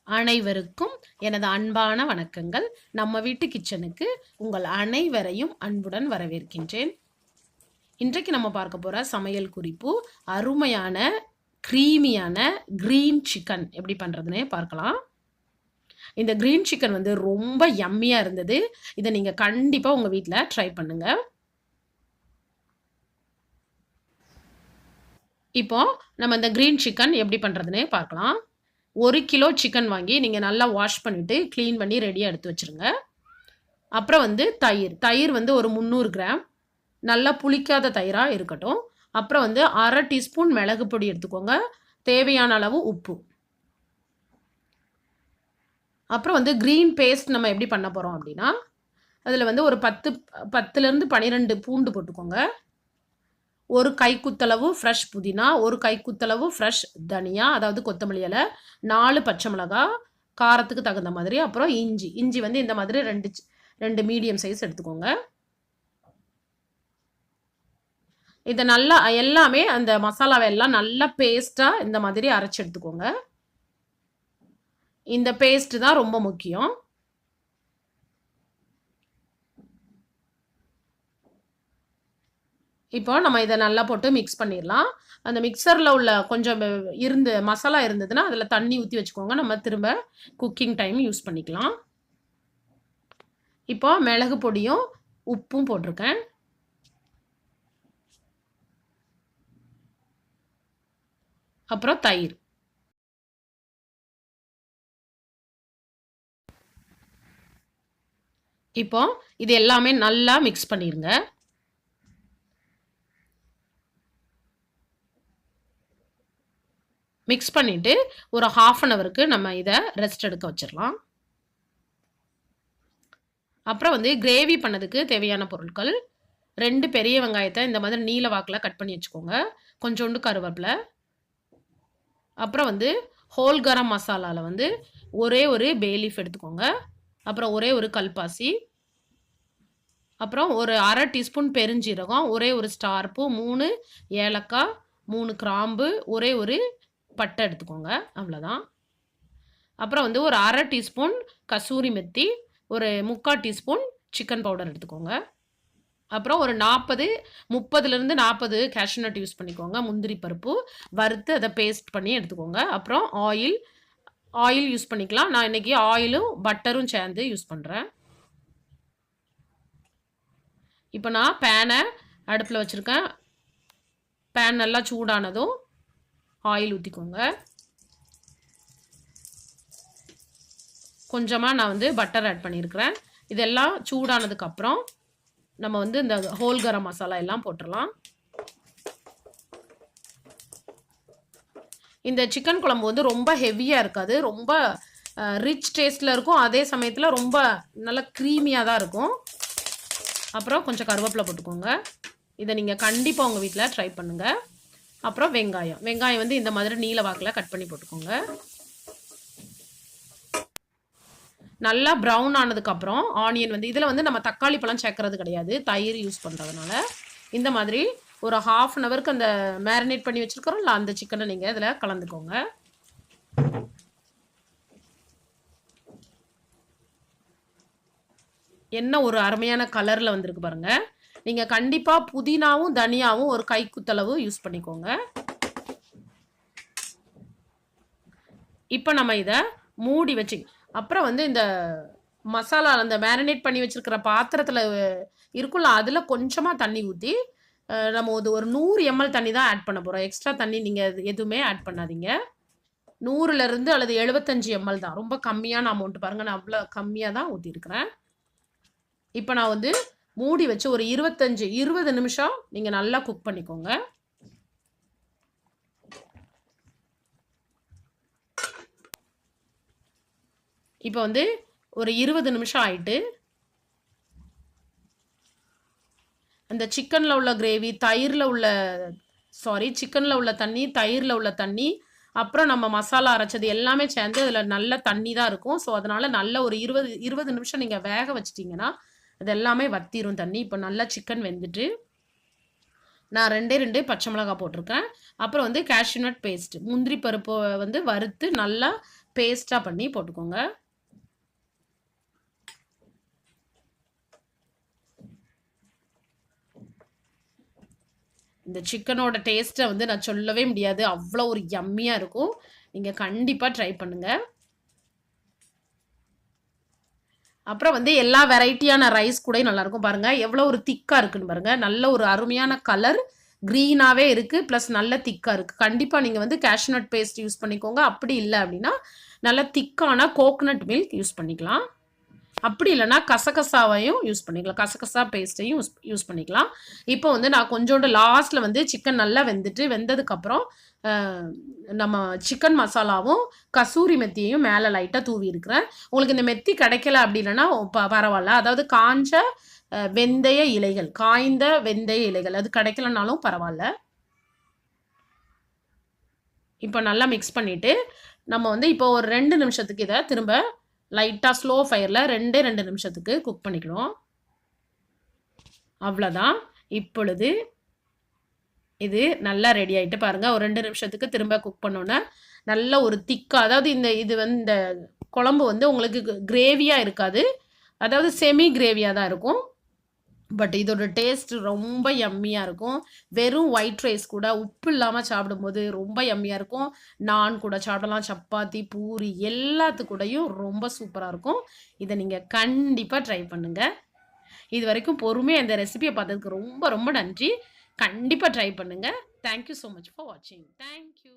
அனைவருக்கும் எனது அன்பான வணக்கங்கள். நம்ம வீட்டு கிச்சனுக்கு உங்கள் அனைவரையும் அன்புடன் வரவேற்கின்றேன். இன்றைக்கு நம்ம பார்க்க போகிற சமையல் குறிப்பு அருமையான க்ரீமியான க்ரீன் சிக்கன் எப்படி பண்ணுறதுன்னே பார்க்கலாம். இந்த க்ரீன் சிக்கன் வந்து ரொம்ப யம்மியாக இருந்தது. இதை நீங்கள் கண்டிப்பாக உங்கள் வீட்டில் ட்ரை பண்ணுங்கள். இப்போ நம்ம இந்த க்ரீன் சிக்கன் எப்படி பண்ணுறதுன்னே பார்க்கலாம். 1 கிலோ சிக்கன் வாங்கி நீங்கள் நல்லா வாஷ் பண்ணிவிட்டு க்ளீன் பண்ணி ரெடியாக எடுத்து வச்சுருங்க. அப்புறம் வந்து தயிர் வந்து ஒரு 300 கிராம் நல்லா புளிக்காத தயிராக இருக்கட்டும். அப்புறம் வந்து 1/2 டீஸ்பூன் மிளகு பொடி எடுத்துக்கோங்க. தேவையான அளவு உப்பு. அப்புறம் வந்து க்ரீன் பேஸ்ட் நம்ம எப்படி பண்ண போகிறோம் அப்படின்னா, அதில் வந்து ஒரு 10லேருந்து 12 பூண்டு போட்டுக்கோங்க. ஒரு கைக்குத்தளவு ஃப்ரெஷ் புதினா, ஒரு கைக்குத்தளவு ஃப்ரெஷ் தனியா, அதாவது கொத்தமல்லி இலை, 4 பச்சை மிளகாய், காரத்துக்கு தகுந்த மாதிரி. அப்புறம் இஞ்சி வந்து இந்த மாதிரி 2 மீடியம் சைஸ் எடுத்துக்கோங்க. இதை நல்லா எல்லாமே அந்த மசாலாவை எல்லாம் நல்லா பேஸ்ட்டாக இந்த மாதிரி அரைச்சி எடுத்துக்கோங்க. இந்த பேஸ்ட் தான் ரொம்ப முக்கியம். இப்போ நம்ம இதை நல்லா போட்டு மிக்ஸ் பண்ணிடலாம். அந்த மிக்சரில் உள்ள கொஞ்சம் மசாலா இருந்ததுன்னா அதில் தண்ணி ஊற்றி வச்சுக்கோங்க. நம்ம திரும்ப குக்கிங் டைம் யூஸ் பண்ணிக்கலாம். இப்போ மிளகு பொடியும் உப்பும் போட்டிருக்கேன். அப்புறம் தயிர். இப்போ இது எல்லாமே நல்லா மிக்ஸ் பண்ணிடுங்க. மிக்ஸ் பண்ணிவிட்டு ஒரு 1/2 அன் ஹவருக்கு நம்ம இதை ரெஸ்ட் எடுக்க வச்சிடலாம். அப்புறம் வந்து கிரேவி பண்ணதுக்கு தேவையான பொருட்கள்: 2 பெரிய வெங்காயத்தை இந்த மாதிரி நீல வாக்கில் கட் பண்ணி வச்சுக்கோங்க. கொஞ்சோண்டு கருவேப்பிலை. அப்புறம் வந்து ஹோல் கரம் மசாலாவில் வந்து ஒரே ஒரு பே லீஃப் எடுத்துக்கோங்க. அப்புறம் ஒரே ஒரு கல்பாசி. அப்புறம் ஒரு 1/2 டீஸ்பூன் பெருஞ்சீரகம், ஒரே ஒரு ஸ்டார் பூ, 3 ஏலக்காய், 3 கிராம்பு, ஒரே ஒரு பட்டை எடுத்துக்கோங்க. அவ்வளோதான். அப்புறம் வந்து ஒரு 1/2 டீஸ்பூன் கசூரி மெத்தி, ஒரு 3/4 டீஸ்பூன் சிக்கன் பவுடர் எடுத்துக்கோங்க. அப்புறம் ஒரு 30லேருந்து 40 கேஷ்யூ நட் யூஸ் பண்ணிக்கோங்க. முந்திரி பருப்பு வறுத்து அதை பேஸ்ட் பண்ணி எடுத்துக்கோங்க. அப்புறம் ஆயில் யூஸ் பண்ணிக்கலாம். நான் இன்றைக்கி ஆயிலும் பட்டரும் சேர்ந்து யூஸ் பண்ணுறேன். இப்போ நான் பேனை அடுப்பில் வச்சுருக்கேன். பேன் நல்லா சூடானதும் ஆயில் ஊற்றிக்கோங்க. கொஞ்சமாக நான் வந்து பட்டர் ஆட் பண்ணியிருக்கிறேன். இதெல்லாம் சூடானதுக்கப்புறம் நம்ம வந்து இந்த ஹோல் கரம் மசாலா எல்லாம் போட்டுடலாம். இந்த சிக்கன் குழம்பு வந்து ரொம்ப ஹெவியாக இருக்காது. ரொம்ப ரிச் டேஸ்ட்டில் இருக்கும். அதே சமயத்தில் ரொம்ப நல்லா க்ரீமியாக தான் இருக்கும். அப்புறம் கொஞ்சம் கருவேப்பிலை போட்டுக்கோங்க. இதை நீங்கள் கண்டிப்பாக உங்கள் வீட்டில் ட்ரை பண்ணுங்கள். அப்புறம் வெங்காயம் வந்து இந்த மாதிரி நீல வாக்கில் கட் பண்ணி போட்டுக்கோங்க. நல்லா ப்ரௌன் ஆனதுக்கப்புறம் ஆனியன் வந்து இதில் வந்து நம்ம தக்காளி பழம் சேர்க்கறது கிடையாது, தயிர் யூஸ் பண்ணுறதுனால. இந்த மாதிரி ஒரு 1/2 அன் ஹவருக்கு அந்த மேரினேட் பண்ணி வச்சுருக்கிறோம்ல அந்த சிக்கனை நீங்கள் இதில் கலந்துக்கோங்க. என்ன ஒரு அருமையான கலரில் வந்திருக்கு பாருங்கள். நீங்கள் கண்டிப்பாக புதினாவும் தனியாவும் ஒரு கைக்குத்தளவு யூஸ் பண்ணிக்கோங்க. இப்போ நம்ம இதை மூடி வச்சு அப்புறம் வந்து இந்த மசாலா அந்த மேரினேட் பண்ணி வச்சுருக்கிற பாத்திரத்தில் இருக்குல்ல, அதில் கொஞ்சமாக தண்ணி ஊற்றி நம்ம ஒரு 100 ml தண்ணி தான் ஆட் பண்ண போகிறோம். எக்ஸ்ட்ரா தண்ணி நீங்கள் எதுவுமே ஆட் பண்ணாதீங்க. 100லேருந்து அல்லது 75 ml தான். ரொம்ப கம்மியான அமௌண்ட் பாருங்கள். நான் அவ்வளோ கம்மியாக தான் ஊற்றிருக்கிறேன். இப்போ நான் வந்து மூடி வச்சு ஒரு 20 நிமிஷம் நீங்கள் நல்லா குக் பண்ணிக்கோங்க. இப்போ வந்து ஒரு 20 நிமிஷம் ஆயிட்டு அந்த சிக்கனில் உள்ள கிரேவி, சிக்கனில் உள்ள தண்ணி, தயிரில் உள்ள தண்ணி, அப்புறம் நம்ம மசாலா அரைச்சது எல்லாமே சேர்ந்து அதில் நல்ல தண்ணி தான் இருக்கும். ஸோ அதனால் நல்ல ஒரு 20 நிமிஷம் நீங்கள் வேக வச்சிட்டிங்கன்னா அது எல்லாமே வத்திரும் தண்ணி. இப்போ நல்லா சிக்கன் வெந்துட்டு நான் 2 பச்சை மிளகாய் போட்டிருக்கேன். அப்புறம் வந்து கேஷ்யூ நட் பேஸ்ட், முந்திரி பருப்பு வந்து வறுத்து நல்லா பேஸ்ட்டாக பண்ணி போட்டுக்கோங்க. இந்த சிக்கனோட டேஸ்ட்டை வந்து நான் சொல்லவே முடியாது. அவ்வளோ ஒரு யம்மியாக இருக்கும். நீங்கள் கண்டிப்பாக ட்ரை பண்ணுங்கள். அப்புறம் வந்து எல்லா வெரைட்டியான ரைஸ் கூட நல்லாயிருக்கும் பாருங்கள். எவ்வளோ ஒரு திக்காக இருக்குன்னு பாருங்கள். நல்ல ஒரு அருமையான கலர் க்ரீனாகவே இருக்குது. ப்ளஸ் நல்ல திக்காக இருக்குது. கண்டிப்பாக நீங்கள் வந்து கேஷ்யூநட் பேஸ்ட் யூஸ் பண்ணிக்கோங்க. அப்படி இல்லை அப்படின்னா நல்ல திக்கான கோகனட் மில்க் யூஸ் பண்ணிக்கலாம். அப்படி இல்லைனா கசகசாவையும் யூஸ் பண்ணிக்கலாம். கசகசா பேஸ்ட்டையும் யூஸ் பண்ணிக்கலாம். இப்போ வந்து நான் கொஞ்சோண்டு லாஸ்ட்டில் வந்து சிக்கன் நல்லா வெந்ததுக்கப்புறம் நம்ம சிக்கன் மசாலாவும் கசூரி மெத்தியையும் மேலே லைட்டாக தூவி இருக்கிறேன். உங்களுக்கு இந்த மெத்தி கிடைக்கல அப்படின்னா பரவாயில்ல. அதாவது காய்ந்த வெந்தய இலைகள் அது கிடைக்கலனாலும் பரவாயில்ல. இப்போ நல்லா மிக்ஸ் பண்ணிவிட்டு நம்ம வந்து இப்போ ஒரு 2 நிமிஷத்துக்கு இதை திரும்ப லைட்டாக ஸ்லோ ஃபயரில் 2 நிமிஷத்துக்கு குக் பண்ணிக்கணும். அவ்வளோதான். இப்பொழுது இது நல்லா ரெடி ஆகிட்டு பாருங்கள். ஒரு 2 நிமிஷத்துக்கு திரும்ப குக் பண்ணோன்னே நல்ல ஒரு திக்காக, அதாவது இது வந்து இந்த குழம்பு வந்து உங்களுக்கு கிரேவியாக இருக்காது. அதாவது செமி கிரேவியாக தான் இருக்கும். பட் இதோட டேஸ்ட் ரொம்ப யம்மியாக இருக்கும். வெறும் ஒயிட் ரைஸ் கூட உப்பு இல்லாமல் சாப்பிடும்போது ரொம்ப யம்மியாக இருக்கும். நான் கூட சாப்பிடலாம், சப்பாத்தி, பூரி எல்லாத்து கூடயும் ரொம்ப சூப்பராக இருக்கும். இதை நீங்கள் கண்டிப்பாக ட்ரை பண்ணுங்கள். இது வரைக்கும் பொறுமையாக இந்த ரெசிபியை பார்த்ததுக்கு ரொம்ப ரொம்ப நன்றி. கண்டிப்பாக ட்ரை பண்ணுங்கள். தேங்க்யூ ஸோ மச் ஃபார் வாட்சிங். தேங்க்யூ.